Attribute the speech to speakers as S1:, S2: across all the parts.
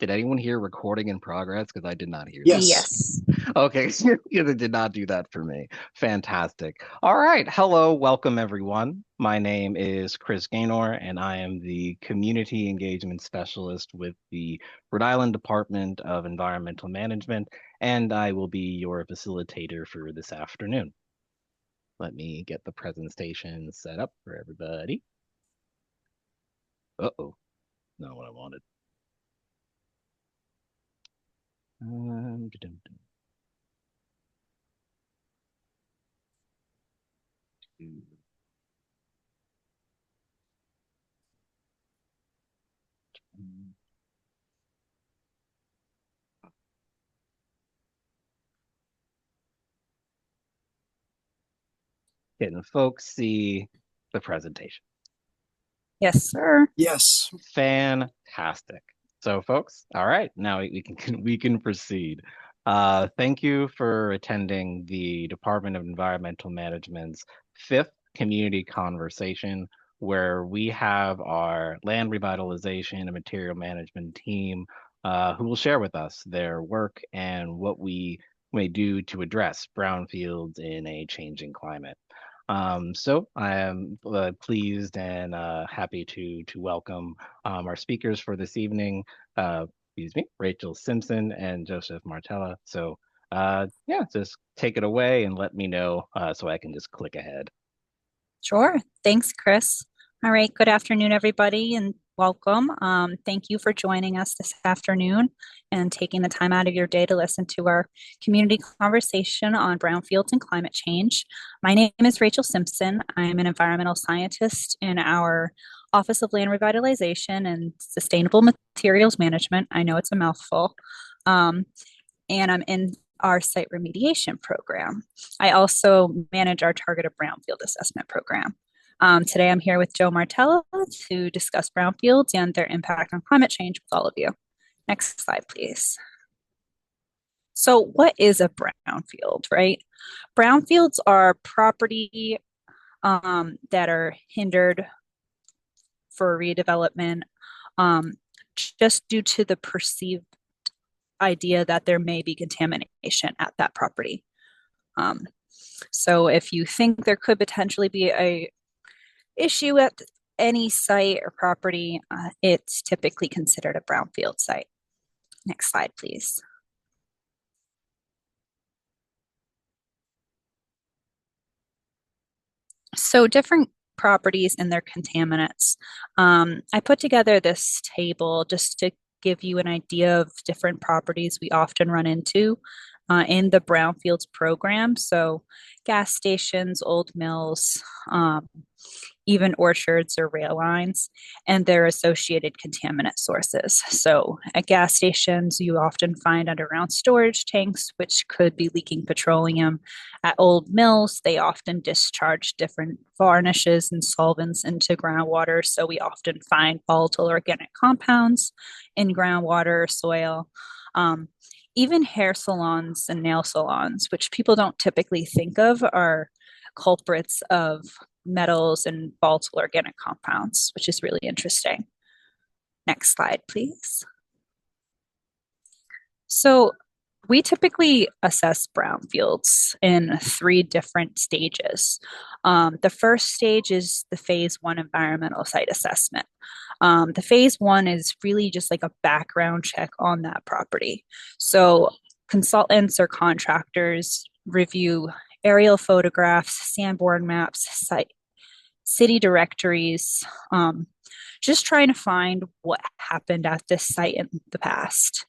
S1: Did anyone hear recording in progress? Because I did not hear that.
S2: Yes.
S3: Yes.
S1: Okay, yeah, they did not do that for me. Fantastic. All right. Hello, welcome everyone. My name is Chris Gaynor, and I am the Community Engagement Specialist with the Rhode Island Department of Environmental Management, and I will be your facilitator for this afternoon. Let me get the presentation set up for everybody. Uh-oh, not what I wanted. Dum-dum-dum. Can folks see the presentation?
S3: Yes, sir.
S2: Yes.
S1: Fantastic. So, folks, all right, now we can we can proceed. Thank you for attending the Department of Environmental Management's fifth community conversation, where we have our land revitalization and material management team who will share with us their work and what we may do to address brownfields in a changing climate. So I am pleased and happy to welcome our speakers for this evening. Excuse me, Rachel Simpson and Joseph Martella. So yeah, just take it away and let me know so I can just click ahead.
S3: Sure. Thanks, Chris. All right. Good afternoon, everybody, and welcome. Thank you for joining us this afternoon and taking the time out of your day to listen to our community conversation on brownfields and climate change. My name is Rachel Simpson. I'm an environmental scientist in our Office of Land Revitalization and Sustainable Materials Management. I know it's a mouthful. Um, and I'm in our site remediation program. I also manage our targeted brownfield assessment program. Today I'm here with Joe Martella to discuss brownfields and their impact on climate change with all of you. Next slide, please. So what is a brownfield, right? Brownfields are property that are hindered for redevelopment just due to the perceived idea that there may be contamination at that property. Um, so if you think there could potentially be a issue at any site or property, it's typically considered a brownfield site. Next slide, please. So different properties and their contaminants. I put together this table just to give you an idea of different properties we often run into in the Brownfields program. So gas stations, old mills, even orchards or rail lines, and their associated contaminant sources. So at gas stations, you often find underground storage tanks, which could be leaking petroleum. At old mills, they often discharge different varnishes and solvents into groundwater. So we often find volatile organic compounds in groundwater or soil. Even hair salons and nail salons, which people don't typically think of, are culprits of metals and volatile organic compounds, which is really interesting. Next slide, please. So we typically assess brownfields in three different stages. The first stage is the phase one environmental site assessment. The phase one is really just like a background check on that property. So consultants or contractors review aerial photographs, Sanborn maps, city directories, just trying to find what happened at this site in the past.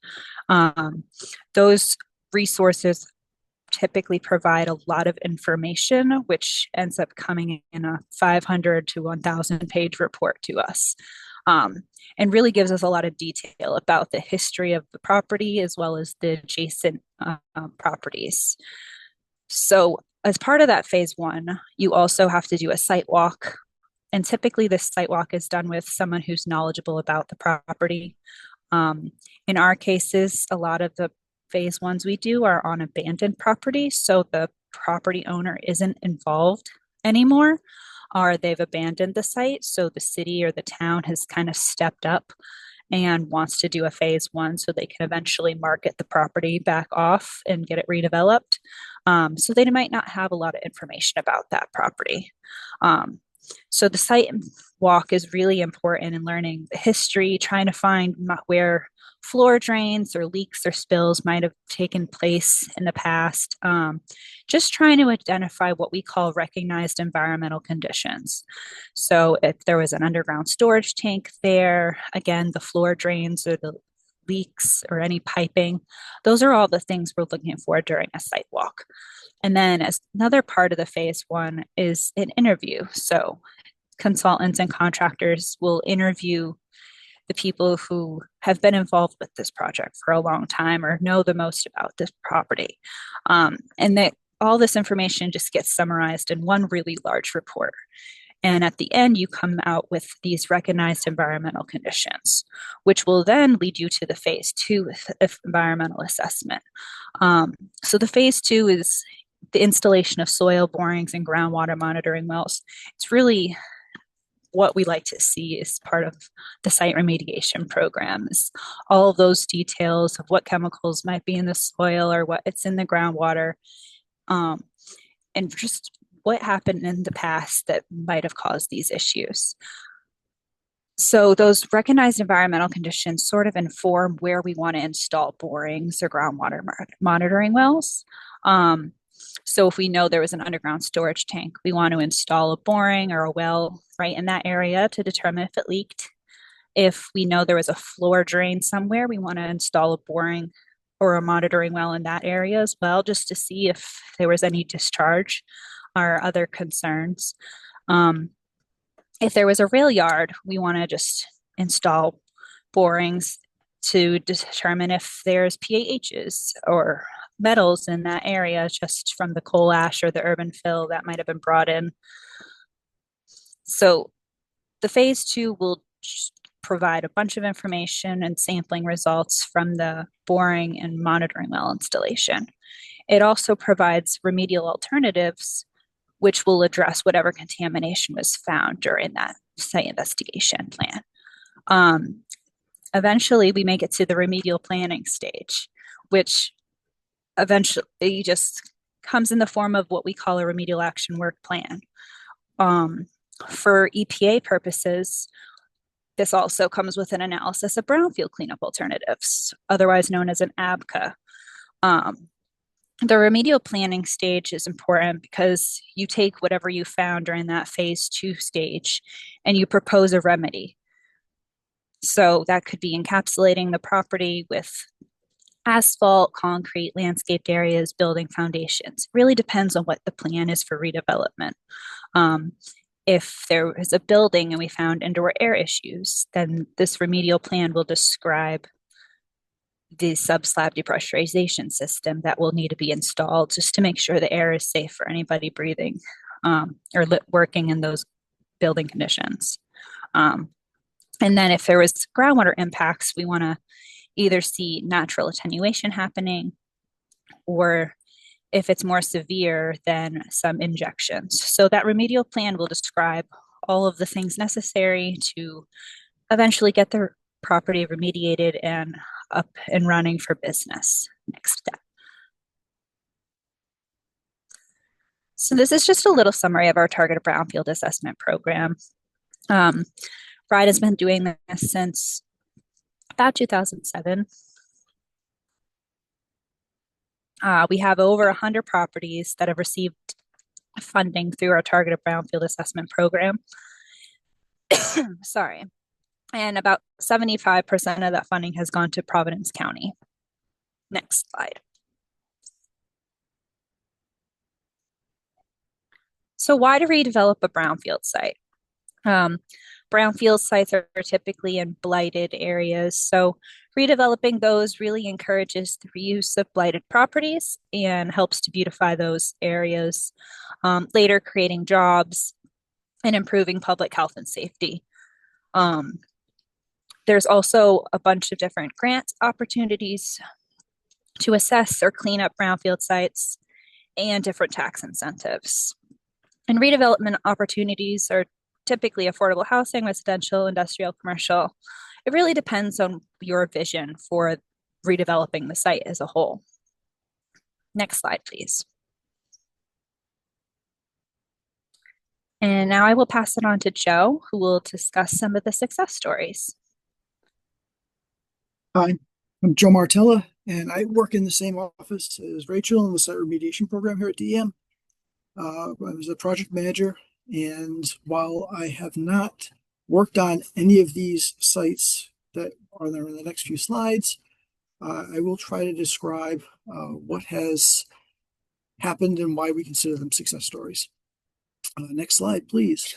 S3: Those resources typically provide a lot of information, which ends up coming in a 500 to 1,000 page report to us. And really gives us a lot of detail about the history of the property as well as the adjacent properties. So as part of that phase one, you also have to do a site walk. And typically this site walk is done with someone who's knowledgeable about the property. In our cases, a lot of the phase ones we do are on abandoned property. So the property owner isn't involved anymore, or they've abandoned the site. So the city or the town has kind of stepped up and wants to do a phase one so they can eventually market the property back off and get it redeveloped. So they might not have a lot of information about that property. So the site walk is really important in learning the history, trying to find where floor drains or leaks or spills might have taken place in the past. Just trying to identify what we call recognized environmental conditions. So if there was an underground storage tank there, again, the floor drains or the leaks or any piping, those are all the things we're looking for during a site walk. And then as another part of the phase one is an interview. So consultants and contractors will interview the people who have been involved with this project for a long time or know the most about this property. And that all this information just gets summarized in one really large report. And at the end, you come out with these recognized environmental conditions, which will then lead you to the phase two environmental assessment. So the phase two is the installation of soil borings and groundwater monitoring wells. It's really what we like to see as part of the site remediation program is all of those details of what chemicals might be in the soil or what it's in the groundwater, and just what happened in the past that might have caused these issues. So those recognized environmental conditions sort of inform where we want to install borings or groundwater monitoring wells. So if we know there was an underground storage tank, we want to install a boring or a well right in that area to determine if it leaked. If we know there was a floor drain somewhere, we want to install a boring or a monitoring well in that area as well, just to see if there was any discharge or other concerns. If there was a rail yard, we want to just install borings to determine if there's PAHs or metals in that area just from the coal ash or the urban fill that might have been brought in. So the phase two will provide a bunch of information and sampling results from the boring and monitoring well installation. It also provides remedial alternatives, which will address whatever contamination was found during that site investigation plan. Eventually, we make it to the remedial planning stage, which eventually just comes in the form of what we call a remedial action work plan. For EPA purposes, this also comes with an analysis of brownfield cleanup alternatives, otherwise known as an ABCA. The remedial planning stage is important because you take whatever you found during that phase two stage and you propose a remedy. So that could be encapsulating the property with asphalt, concrete, landscaped areas, building foundations. It really depends on what the plan is for redevelopment. If there was a building and we found indoor air issues, then this remedial plan will describe the sub-slab depressurization system that will need to be installed just to make sure the air is safe for anybody breathing or working in those building conditions. And then if there was groundwater impacts, we want to either see natural attenuation happening, or if it's more severe, then some injections. So that remedial plan will describe all of the things necessary to eventually get the property remediated and up and running for business. Next step. So this is just a little summary of our targeted brownfield assessment program. RIDE has been doing this since about 2007. We have over 100 properties that have received funding through our targeted brownfield assessment program. Sorry. And about 75% of that funding has gone to Providence County. Next slide. So why to redevelop a brownfield site? Brownfield sites are typically in blighted areas, so redeveloping those really encourages the reuse of blighted properties and helps to beautify those areas, later creating jobs and improving public health and safety. There's also a bunch of different grant opportunities to assess or clean up brownfield sites and different tax incentives. And redevelopment opportunities are typically affordable housing, residential, industrial, commercial, it really depends on your vision for redeveloping the site as a whole. Next slide, please. And now I will pass it on to Joe, who will discuss some of the success stories.
S2: Hi, I'm Joe Martella, and I work in the same office as Rachel in the site remediation program here at DEM. I was a project manager, and while I have not worked on any of these sites that are there in the next few slides, I will try to describe what has happened and why we consider them success stories. Next slide, please.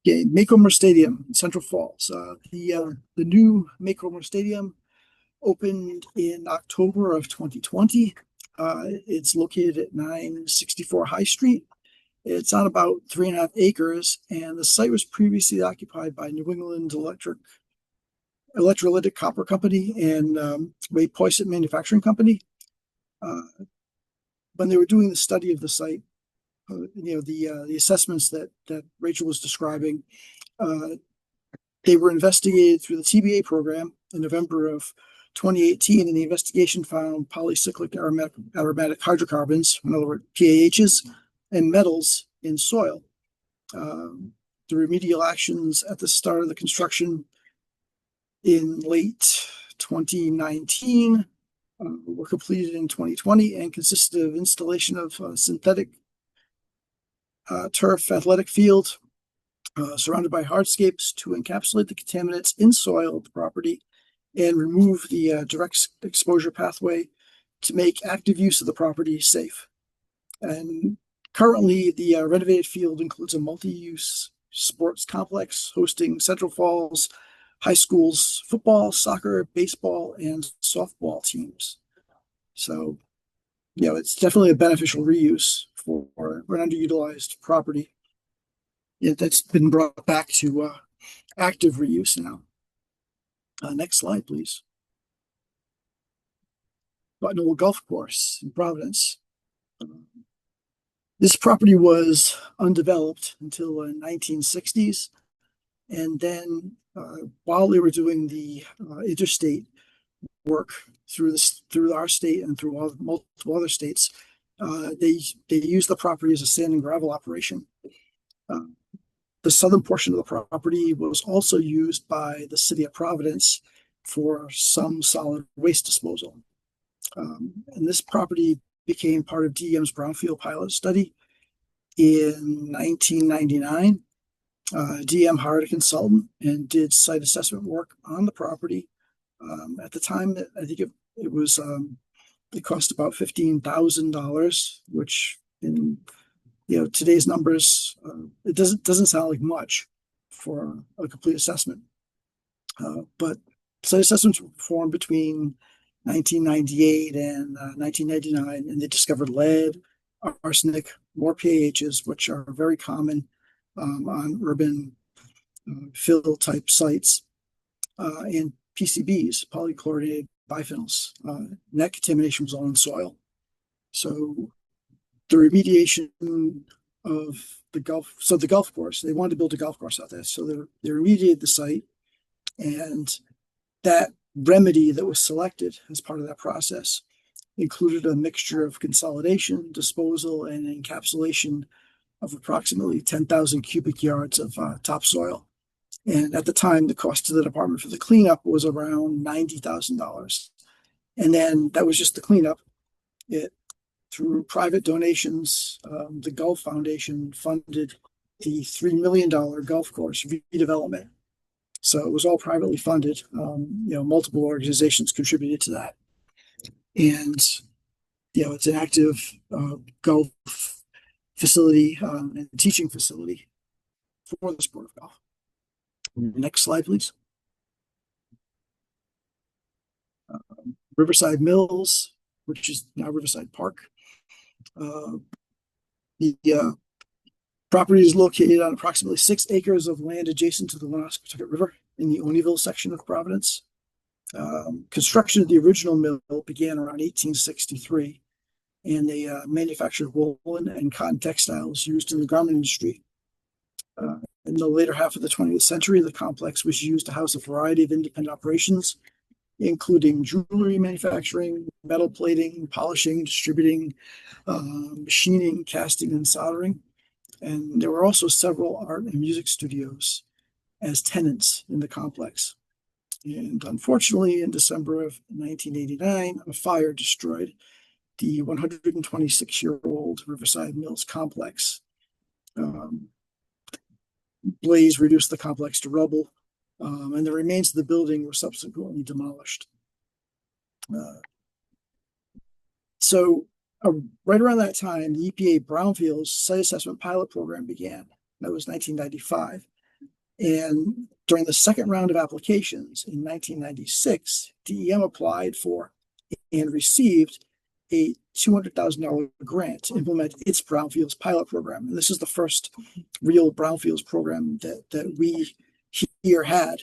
S2: Okay, Macomber Stadium in Central Falls. The new Macomber Stadium opened in October of 2020. It's located at 964 High Street. It's on about 3.5 acres, and the site was previously occupied by New England Electrolytic Copper Company and Ray Poisson Manufacturing Company. When they were doing the study of the site, the assessments that Rachel was describing, they were investigated through the TBA program in November of 2018, and the investigation found polycyclic aromatic hydrocarbons, in other words, PAHs, and metals in soil. The remedial actions at the start of the construction in late 2019 were completed in 2020 and consisted of installation of synthetic turf athletic field surrounded by hardscapes to encapsulate the contaminants in soil of the property and remove the direct exposure pathway to make active use of the property safe. And currently, the renovated field includes a multi-use sports complex hosting Central Falls High School's football, soccer, baseball, and softball teams. So, it's definitely a beneficial reuse for an underutilized property that's been brought back to active reuse now. Next slide, please. Buttonwood Golf Course in Providence. This property was undeveloped until the 1960s. And then while they were doing the interstate work through our state and through multiple other states, they used the property as a sand and gravel operation. The southern portion of the property was also used by the city of Providence for some solid waste disposal. And this property became part of DEM's Brownfield pilot study in 1999. DEM hired a consultant and did site assessment work on the property. At the time, I think it cost about $15,000, which in today's numbers, it doesn't sound like much for a complete assessment. But site assessments were performed between 1998 and 1999, and they discovered lead, arsenic, more PAHs, which are very common on urban fill type sites, and PCBs, polychlorinated biphenyls. That contamination was all in soil. So the remediation of the golf course, they wanted to build a golf course out there. So they remediated the site, and that remedy that was selected as part of that process included a mixture of consolidation, disposal, and encapsulation of approximately 10,000 cubic yards of topsoil. And at the time, the cost to the department for the cleanup was around $90,000. And then that was just the cleanup. Through private donations, the Gulf Foundation funded the $3 million golf course redevelopment. So it was all privately funded. Multiple organizations contributed to that. And, it's an active golf facility and teaching facility for the sport of golf. Next slide, please. Riverside Mills, which is now Riverside Park. The property is located on approximately 6 acres of land adjacent to the Woonasquatucket River in the Oneyville section of Providence. Construction of the original mill began around 1863, and they manufactured woolen and cotton textiles used in the garment industry. In the later half of the 20th century, the complex was used to house a variety of independent operations, including jewelry manufacturing, metal plating, polishing, distributing, machining, casting, and soldering. And there were also several art and music studios as tenants in the complex. And unfortunately, in December of 1989, a fire destroyed the 126-year-old Riverside Mills complex. Blaze reduced the complex to rubble, and the remains of the building were subsequently demolished. So right around that time, the EPA Brownfields site assessment pilot program began. That was 1995. And during the second round of applications in 1996, DEM applied for and received a $200,000 grant to implement its Brownfields pilot program. And this is the first real Brownfields program that we here had.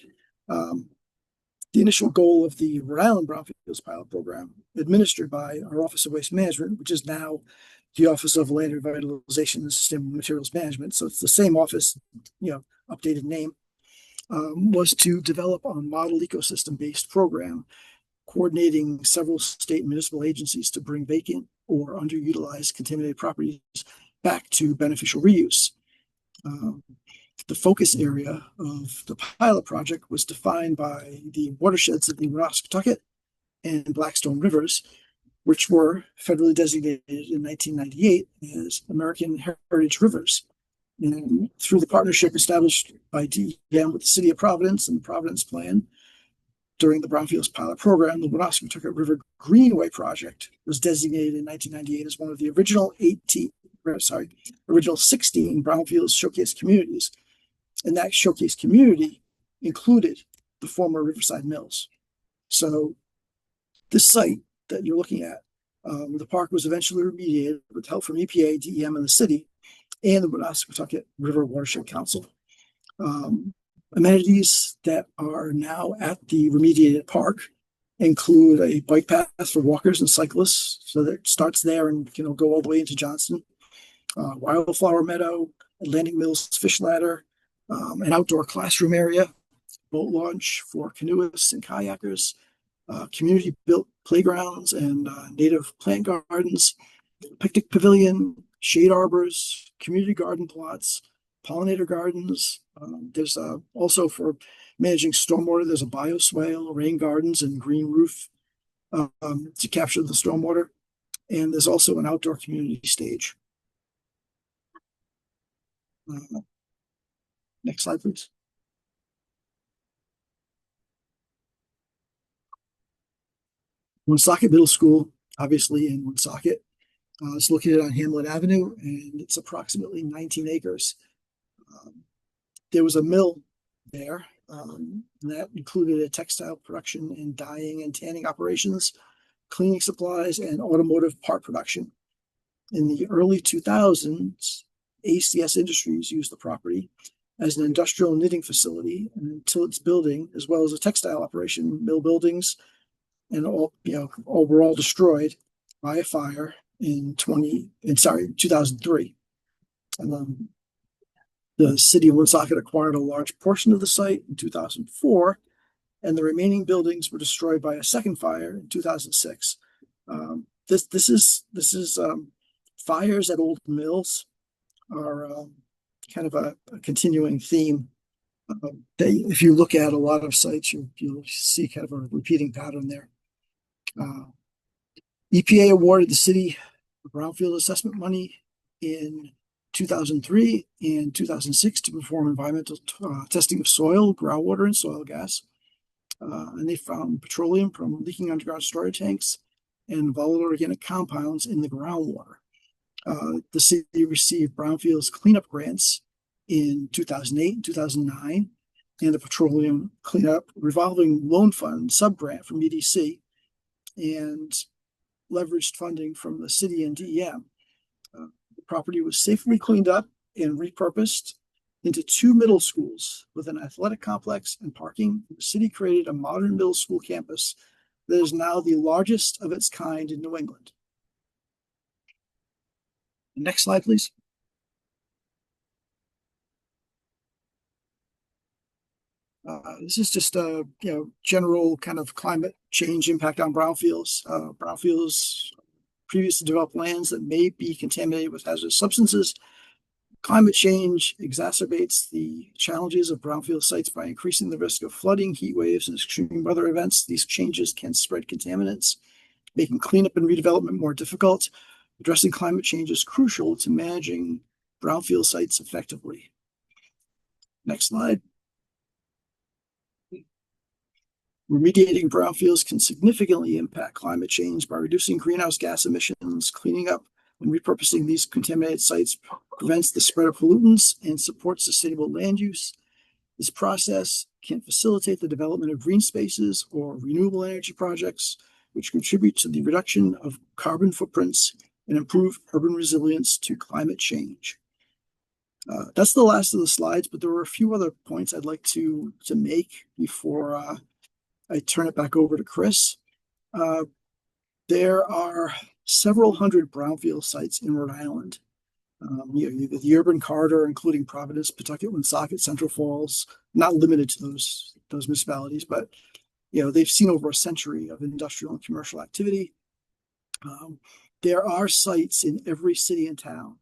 S2: The initial goal of the Rhode Island Brownfields pilot program, administered by our Office of Waste Management, which is now the Office of Land Revitalization and Sustainable Materials Management, so it's the same office, updated name, was to develop a model ecosystem-based program coordinating several state and municipal agencies to bring vacant or underutilized contaminated properties back to beneficial reuse. The focus area of the pilot project was defined by the watersheds of the Woonasquatucket and Blackstone Rivers, which were federally designated in 1998 as American Heritage Rivers. And through the partnership established by DEM with the City of Providence and the Providence Plan, during the Brownfields pilot program, the Woonasquatucket River Greenway project was designated in 1998 as one of the original 16 Brownfields showcase communities. And that showcase community included the former Riverside Mills. So this site that you're looking at, the park was eventually remediated with help from EPA, DEM, and the city, and the Woonasquatucket River Watershed Council. Amenities that are now at the remediated park include a bike path for walkers and cyclists, so that it starts there and go all the way into Johnston. Wildflower meadow, Atlantic Mills fish ladder, an outdoor classroom area, boat launch for canoeists and kayakers, community-built playgrounds and native plant gardens, picnic pavilion, shade arbors, community garden plots, pollinator gardens. There's also for managing stormwater, there's a bioswale, rain gardens, and green roof to capture the stormwater. And there's also an outdoor community stage. Next slide, please. Woonsocket Middle School, obviously in Woonsocket. It's located on Hamlet Avenue, and it's approximately 19 acres. There was a mill there, and that included a textile production and dyeing and tanning operations, cleaning supplies, and automotive part production. In the early 2000s, ACS Industries used the property as an industrial knitting facility until its building, as well as a textile operation, mill buildings, and all were all destroyed by a fire in 2003. And the city of Woonsocket acquired a large portion of the site in 2004, and the remaining buildings were destroyed by a second fire in 2006. This is fires at old mills are kind of a continuing theme. If you look at a lot of sites, you'll see kind of a repeating pattern there. EPA awarded the city brownfield assessment money in 2003 and 2006 to perform environmental testing of soil, groundwater, and soil gas. And they found petroleum from leaking underground storage tanks and volatile organic compounds in the groundwater. The city received brownfields cleanup grants in 2008 and 2009, and the Petroleum Cleanup Revolving Loan Fund subgrant from EDC, and leveraged funding from the city and DEM. The property was safely cleaned up and repurposed into 2 middle schools with an athletic complex and parking. The city created a modern middle school campus that is now the largest of its kind in New England. Next slide, please. This is just a general kind of climate change impact on brownfields. Brownfields, previously developed lands that may be contaminated with hazardous substances. Climate change exacerbates the challenges of brownfield sites by increasing the risk of flooding, heat waves, and extreme weather events. These changes can spread contaminants, making cleanup and redevelopment more difficult. Addressing climate change is crucial to managing brownfield sites effectively. Next slide. Remediating brownfields can significantly impact climate change by reducing greenhouse gas emissions. Cleaning up and repurposing these contaminated sites prevents the spread of pollutants and supports sustainable land use. This process can facilitate the development of green spaces or renewable energy projects, which contribute to the reduction of carbon footprints and improve urban resilience to climate change. That's the last of the slides, but there were a few other points I'd like to make before I turn it back over to Chris. There are several hundred brownfield sites in Rhode Island. The urban corridor, including Providence, Pawtucket, Woonsocket, Central Falls, not limited to those municipalities, but they've seen over a century of industrial and commercial activity. There are sites in every city and town,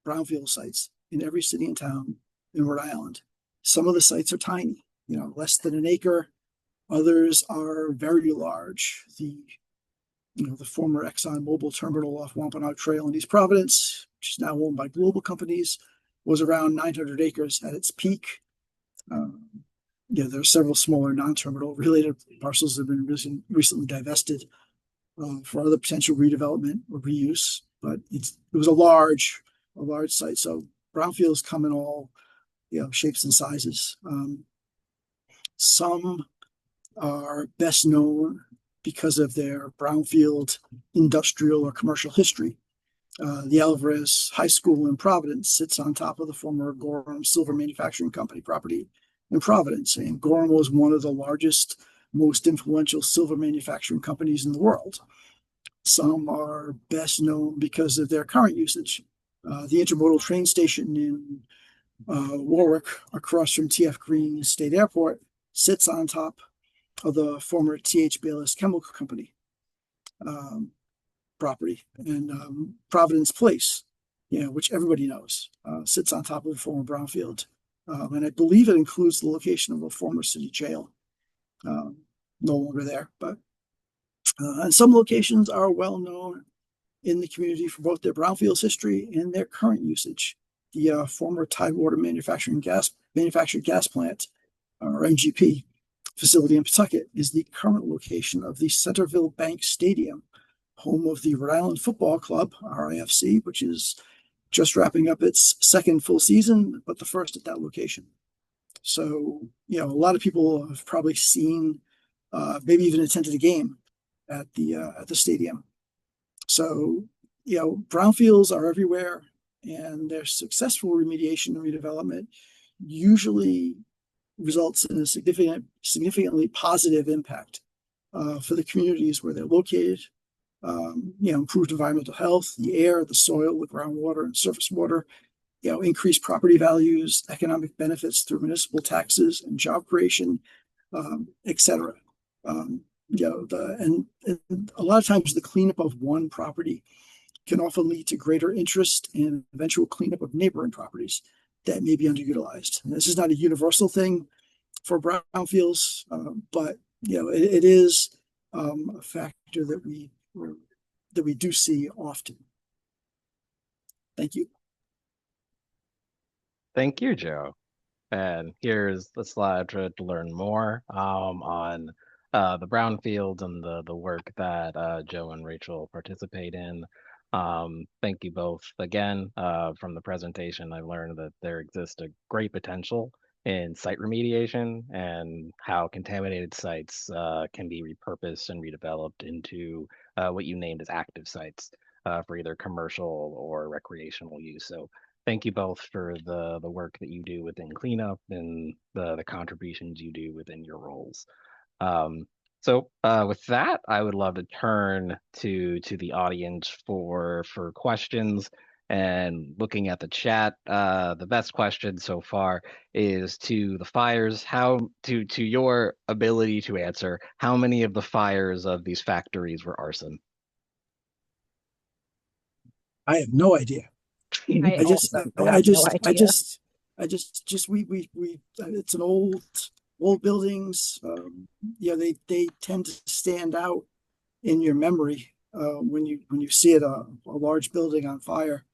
S2: brownfield sites in every city and town in Rhode Island. Some of the sites are tiny, less than an acre. Others are very large. The former Exxon Mobil terminal off Wampanoag Trail in East Providence, which is now owned by global companies, was around 900 acres at its peak. There are several smaller non-terminal related parcels that have been recently divested for other potential redevelopment or reuse, but it was a large site. So brownfields come in all shapes and sizes. Some are best known because of their brownfield industrial or commercial history. The Alvarez High School in Providence sits on top of the former Gorham Silver Manufacturing Company property in Providence. And Gorham was one of the largest, most influential silver manufacturing companies in the world. Some are best known because of their current usage. The intermodal train station in Warwick, across from T.F. Green State Airport, sits on top of the former T.H. Bayless Chemical Company property. And Providence Place, which everybody knows, sits on top of the former brownfield. And I believe it includes the location of a former city jail, no longer there. But and some locations are well known in the community for both their brownfields history and their current usage. The former Tidewater Manufactured Gas Plant, or MGP, facility in Pawtucket is the current location of the Centerville Bank Stadium, home of the Rhode Island Football Club, RIFC, which is just wrapping up its second full season, but the first at that location. So, a lot of people have probably seen, maybe even attended a game at the stadium. So, brownfields are everywhere, and their successful remediation and redevelopment usually results in a significantly positive impact for the communities where they're located. Improved environmental health, the air, the soil, the groundwater, and surface water. Increased property values, economic benefits through municipal taxes and job creation, etc. And a lot of times the cleanup of one property can often lead to greater interest in eventual cleanup of neighboring properties that may be underutilized. And this is not a universal thing for brownfields, but it is a factor that we do see often. Thank you.
S1: Thank you, Joe. And here's the slide to learn more on the brownfield and the work that Joe and Rachel participate in. Thank you both again. From the presentation, I learned that there exists a great potential in site remediation and how contaminated sites can be repurposed and redeveloped into what you named as active sites for either commercial or recreational use. So thank you both for the work that you do within cleanup and the contributions you do within your roles. So with that, I would love to turn to the audience for questions And looking at the chat, the best question so far is to the fires. How to your ability to answer, how many of the fires of these factories were arson?
S2: I have no idea.
S3: I
S2: I just,
S3: also
S2: I
S3: have no
S2: just, I
S3: idea.
S2: just, I just, it's an old buildings. They tend to stand out in your memory when you see it, a large building on fire.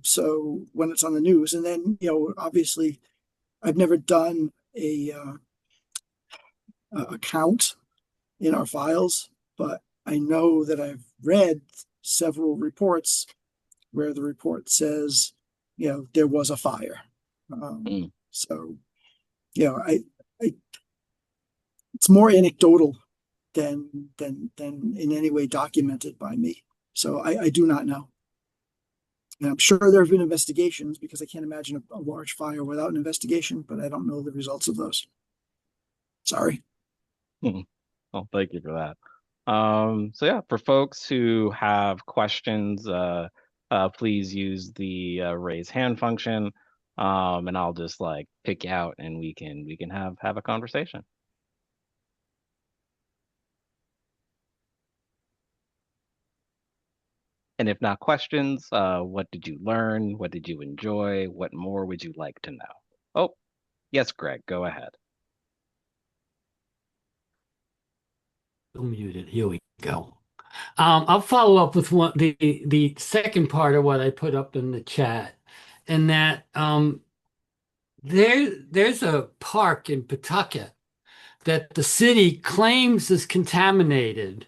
S2: So when it's on the news, and then obviously, I've never done a count in our files, but I know that I've read several reports where the report says, there was a fire.
S1: Mm.
S2: So, I it's more anecdotal than in any way documented by me. So I do not know. And I'm sure there have been investigations because I can't imagine a large fire without an investigation, but I don't know the results of those. Sorry.
S1: Well, thank you for that. So yeah, for folks who have questions, please use the raise hand function, and I'll just like pick you out, and we can have a conversation. And if not questions, what did you learn? What did you enjoy? What more would you like to know? Oh, yes, Greg, go ahead.
S4: Muted. Here we go. I'll follow up with the second part of what I put up in the chat, and that there's a park in Pawtucket that the city claims is contaminated,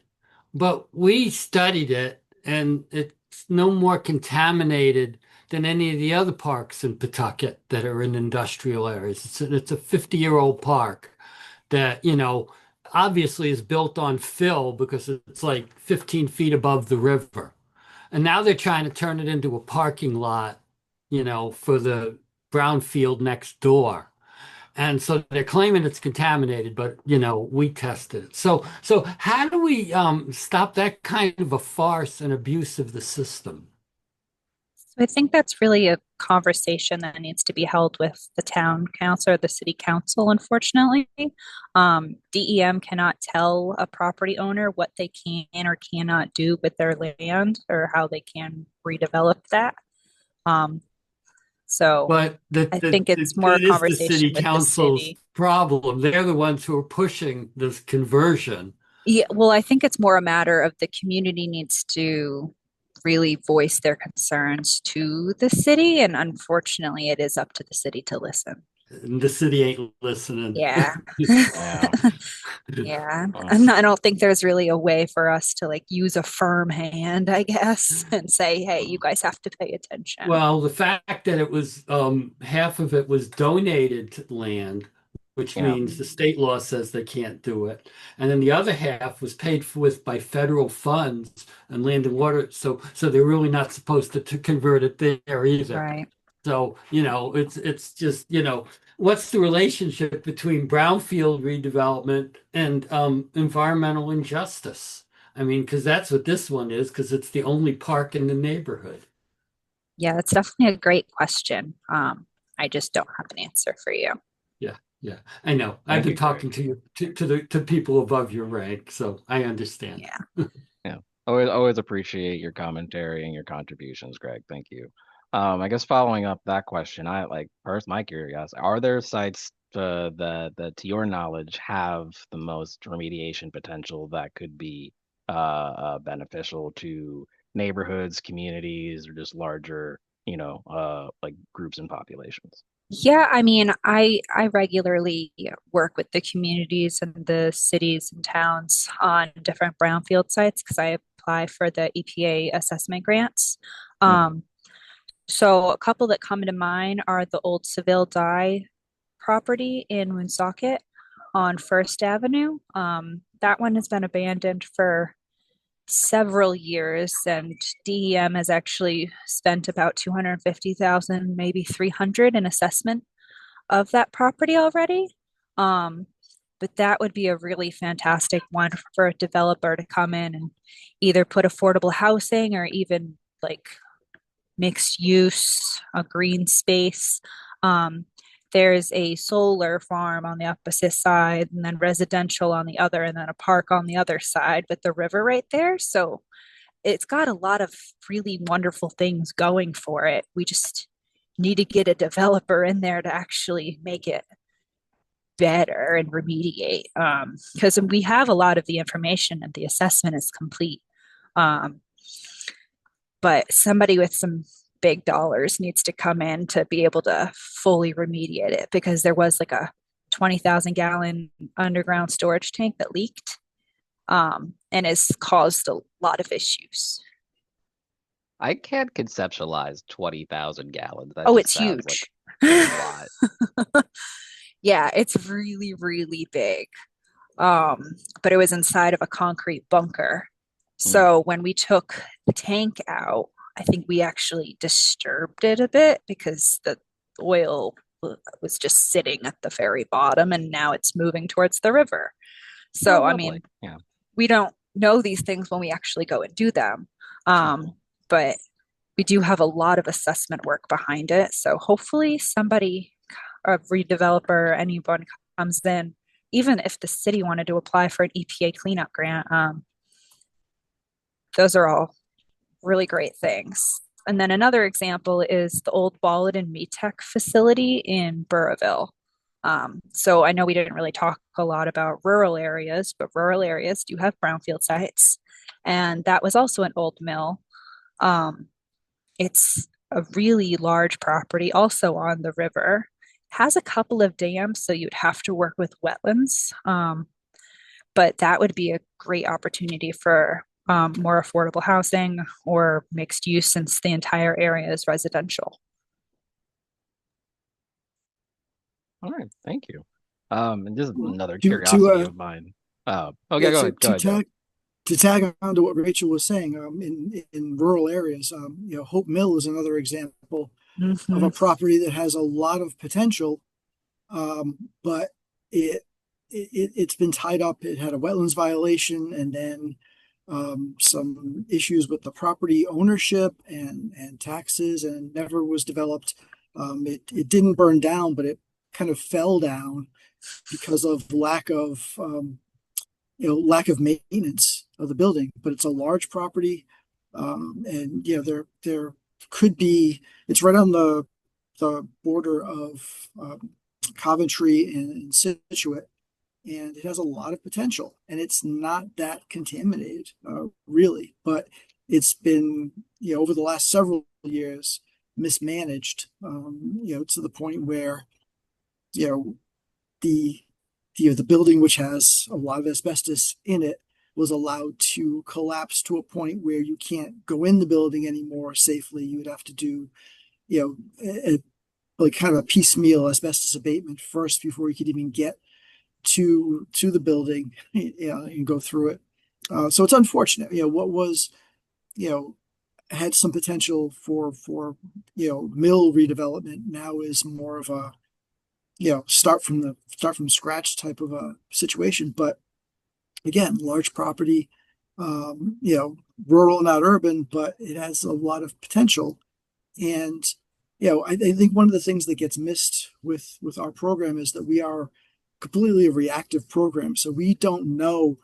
S4: but we studied it, and it's no more contaminated than any of the other parks in Pawtucket that are in industrial areas. It's a 50-year-old park that, obviously is built on fill because it's like 15 feet above the river. And now they're trying to turn it into a parking lot, for the brownfield next door. And so they're claiming it's contaminated, but we tested it. So how do we stop that kind of a farce and abuse of the system?
S3: So I think that's really a conversation that needs to be held with the town council or the city council, unfortunately. DEM cannot tell a property owner what they can or cannot do with their land or how they can redevelop that. So
S4: But
S3: I think it's more a
S4: it is the city
S3: conversation with the
S4: council's
S3: city.
S4: problem. They're the ones who are pushing this conversion.
S3: Yeah, well, I think it's more a matter of the community needs to really voice their concerns to the city, and unfortunately, it is up to the city to listen.
S4: And the city ain't listening.
S3: Yeah.
S1: Yeah.
S3: Yeah.
S1: Uh,
S3: I don't think there's really a way for us to like use a firm hand, I guess, and say, hey, you guys have to pay attention.
S4: Well, the fact that it was half of it was donated to land, which
S1: yeah.
S4: means the state law says they can't do it, and then the other half was paid for with by federal funds and land and water. So they're really not supposed to convert it there either.
S3: Right.
S4: So, it's just, what's the relationship between brownfield redevelopment and environmental injustice? I mean, because that's what this one is, because it's the only park in the neighborhood.
S3: Yeah, that's definitely a great question. I just don't have an answer for you.
S4: Yeah, I know. I've been talking to you to people above your rank, so I understand.
S3: Yeah.
S1: Yeah. Always appreciate your commentary and your contributions, Greg. Thank you. I guess following up that question, I like first my curiosity, are there sites that to your knowledge have the most remediation potential that could be beneficial to neighborhoods, communities, or just larger, like groups and populations?
S3: Yeah, I mean, I regularly work with the communities and the cities and towns on different brownfield sites because I apply for the EPA assessment grants.
S1: Mhm.
S3: So a couple that come to mind are the old Seville Dye property in Woonsocket on First Avenue. That one has been abandoned for several years, and DEM has actually spent about 250,000, maybe 300 in assessment of that property already. But that would be a really fantastic one for a developer to come in and either put affordable housing or even like mixed use, a green space. There's a solar farm on the opposite side, and then residential on the other, and then a park on the other side with the river right there. So it's got a lot of really wonderful things going for it. We just need to get a developer in there to actually make it better and remediate, because we have a lot of the information and the assessment is complete. But somebody with some big dollars needs to come in to be able to fully remediate it, because there was like a 20,000 gallon underground storage tank that leaked, and has caused a lot of issues.
S1: I can't conceptualize 20,000 gallons. That
S3: Oh,
S1: just
S3: it's
S1: sounds
S3: huge.
S1: like a lot.
S3: Yeah, it's really, really big. But it was inside of a concrete bunker. So when we took the tank out, I think we actually disturbed it a bit because the oil was just sitting at the very bottom and now it's moving towards the river. So,
S1: Oh,
S3: I
S1: lovely.
S3: mean,
S1: Yeah.
S3: we don't know these things when we actually go and do them. But we do have a lot of assessment work behind it. So hopefully somebody, a redeveloper, anyone comes in, even if the city wanted to apply for an EPA cleanup grant, those are all really great things. And then another example is the old Ballard and Metech facility in Burrillville. So I know we didn't really talk a lot about rural areas, but rural areas do have brownfield sites. And that was also an old mill. It's a really large property, also on the river. Has a couple of dams, so you'd have to work with wetlands. But that would be a great opportunity for more affordable housing or mixed use, since the entire area is residential.
S1: All right, thank you. And just another
S2: To
S1: curiosity of mine. Okay,
S2: yeah,
S1: go ahead. Go ahead, Joe.
S2: to tag on to what Rachel was saying, in rural areas, Hope Mill is another example of a property that has a lot of potential, but it's been tied up. It had a wetlands violation, and then some issues with the property ownership and taxes, and never was developed. It didn't burn down, but it kind of fell down because of lack of maintenance of the building. But it's a large property, and there could be. It's right on the border of Coventry and Situate, and it has a lot of potential. And it's not that contaminated, really, but it's been over the last several years mismanaged, to the point where the building, which has a lot of asbestos in it, was allowed to collapse to a point where you can't go in the building anymore safely. You would have to do, like kind of a piecemeal asbestos abatement first before you could even get to the building, and go through it. So it's unfortunate. What was, had some potential for mill redevelopment now is more of a start from scratch type of a situation. But again, large property, rural, not urban, but it has a lot of potential. And I think one of the things that gets missed with our program is that we are completely a reactive program. So we don't know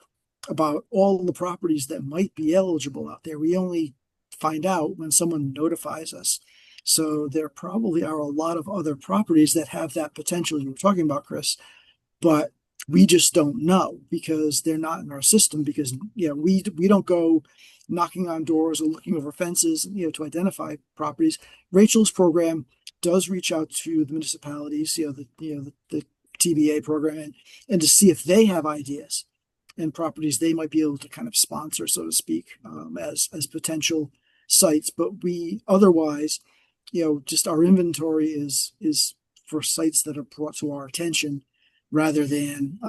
S2: about all the properties that might be eligible out there. We only find out when someone notifies us. So there probably are a lot of other properties that have that potential you were talking about, Chris, but we just don't know because they're not in our system, because we don't go knocking on doors or looking over fences, to identify properties. Rachel's program does reach out to the municipalities, the TBA program, and to see if they have ideas and properties they might be able to kind of sponsor, so to speak, as potential sites. But we otherwise, just our inventory is for sites that are brought to our attention rather than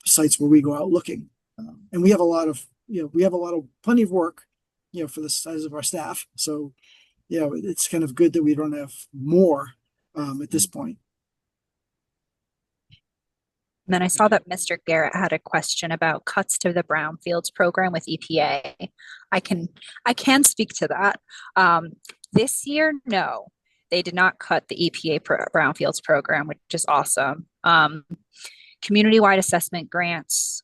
S2: sites where we go out looking. And we have a lot of plenty of work, for the size of our staff. So it's kind of good that we don't have more at this point.
S3: And then I saw that Mr. Garrett had a question about cuts to the Brownfields program with EPA. I can speak to that. This year, no, they did not cut the EPA Brownfields program, which is awesome. Community-wide assessment grants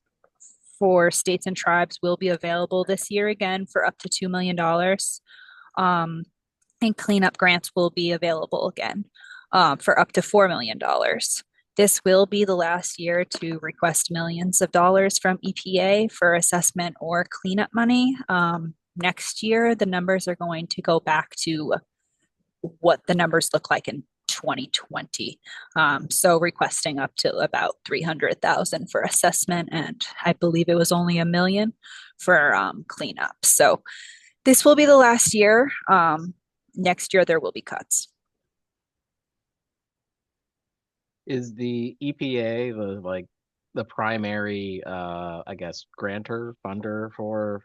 S3: for states and tribes will be available this year again for up to $2 million. And cleanup grants will be available again for up to $4 million. This will be the last year to request millions of dollars from EPA for assessment or cleanup money. Next year, the numbers are going to go back to what the numbers look like in 2020. So requesting up to about 300,000 for assessment, and I believe it was only $1 million for cleanup. So this will be the last year. Next year there will be cuts.
S1: Is the EPA the primary I guess grantor funder for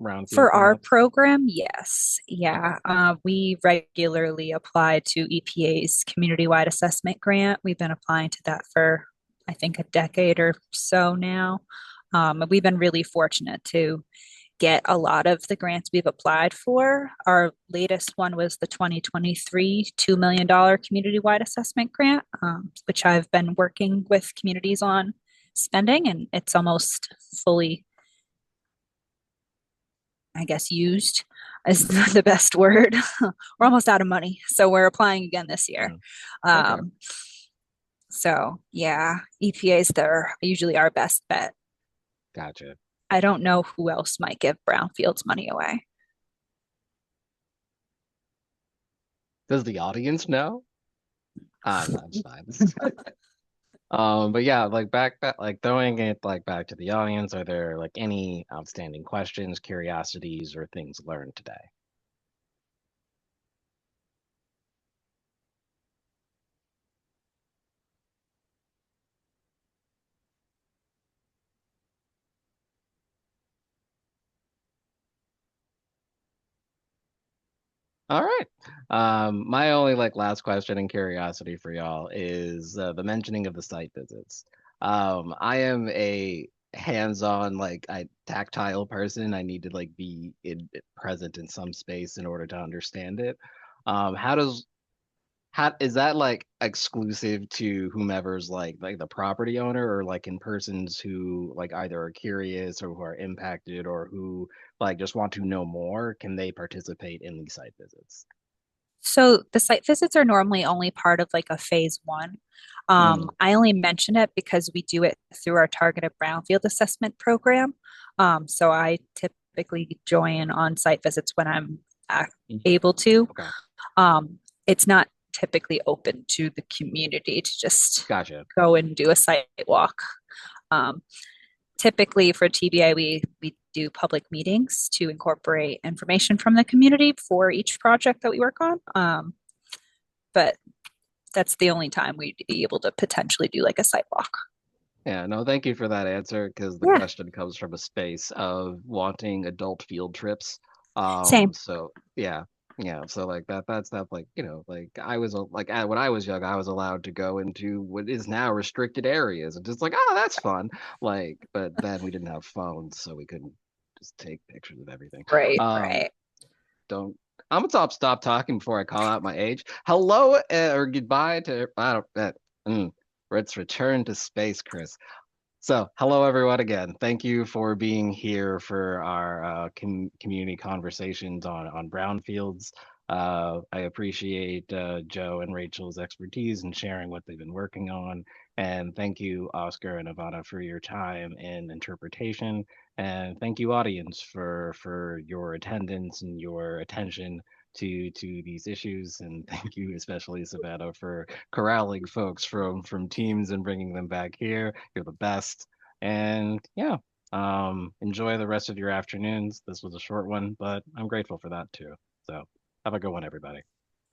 S1: Brownfield
S3: For our
S1: cleanup?
S3: program, yes. Yeah. We regularly apply to EPA's community-wide assessment grant. We've been applying to that for, I think, a decade or so now. We've been really fortunate to get a lot of the grants we've applied for. Our latest one was the 2023 $2 million community-wide assessment grant, which I've been working with communities on spending, and it's almost fully, I guess, used is the best word. We're almost out of money, so we're applying again this year.
S1: Okay.
S3: So yeah, EPA's usually our best bet.
S1: Gotcha.
S3: I don't know who else might give Brownfields money away.
S1: Does the audience know? No, it's fine. But yeah, like throwing it back to the audience, are there any outstanding questions, curiosities, or things learned today? All right. My only last question and curiosity for y'all is the mentioning of the site visits. I am a hands-on, tactile person. I need to be present in some space in order to understand it. How is that exclusive to whomever's the property owner, or in persons who either are curious or who are impacted or who just want to know more, can they participate in these site visits?
S3: So the site visits are normally only part of a phase one. I only mention it because we do it through our targeted brownfield assessment program. So I typically join on site visits when I'm able to.
S1: Okay.
S3: It's not typically open to the community to just
S1: Gotcha.
S3: go and do a site walk. Typically for TBA, we do public meetings to incorporate information from the community for each project that we work on. But that's the only time we'd be able to potentially do a site walk.
S1: Yeah, no, thank you for that answer, because the question comes from a space of wanting adult field trips.
S3: Same.
S1: So yeah, so that's stuff I was when I was young, I was allowed to go into what is now restricted areas and just oh, that's fun. But then we didn't have phones, so we couldn't just take pictures of everything.
S3: Right.
S1: I'm gonna stop talking before I call out my age. Hello or goodbye to let's return to space, Chris. So, hello everyone again. Thank you for being here for our community conversations on brownfields. I appreciate Joe and Rachel's expertise in sharing what they've been working on. And thank you, Oscar and Ivana, for your time and interpretation. And thank you, audience, for your attendance and your attention to these issues. And thank you especially, Savannah, for corralling folks from teams and bringing them back here. You're the best. And yeah, enjoy the rest of your afternoons. This was a short one, but I'm grateful for that too. So have a good one, everybody.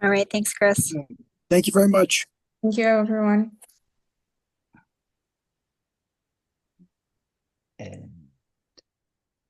S3: All right. Thanks, Chris.
S2: Thank you very much.
S5: Thank you, everyone.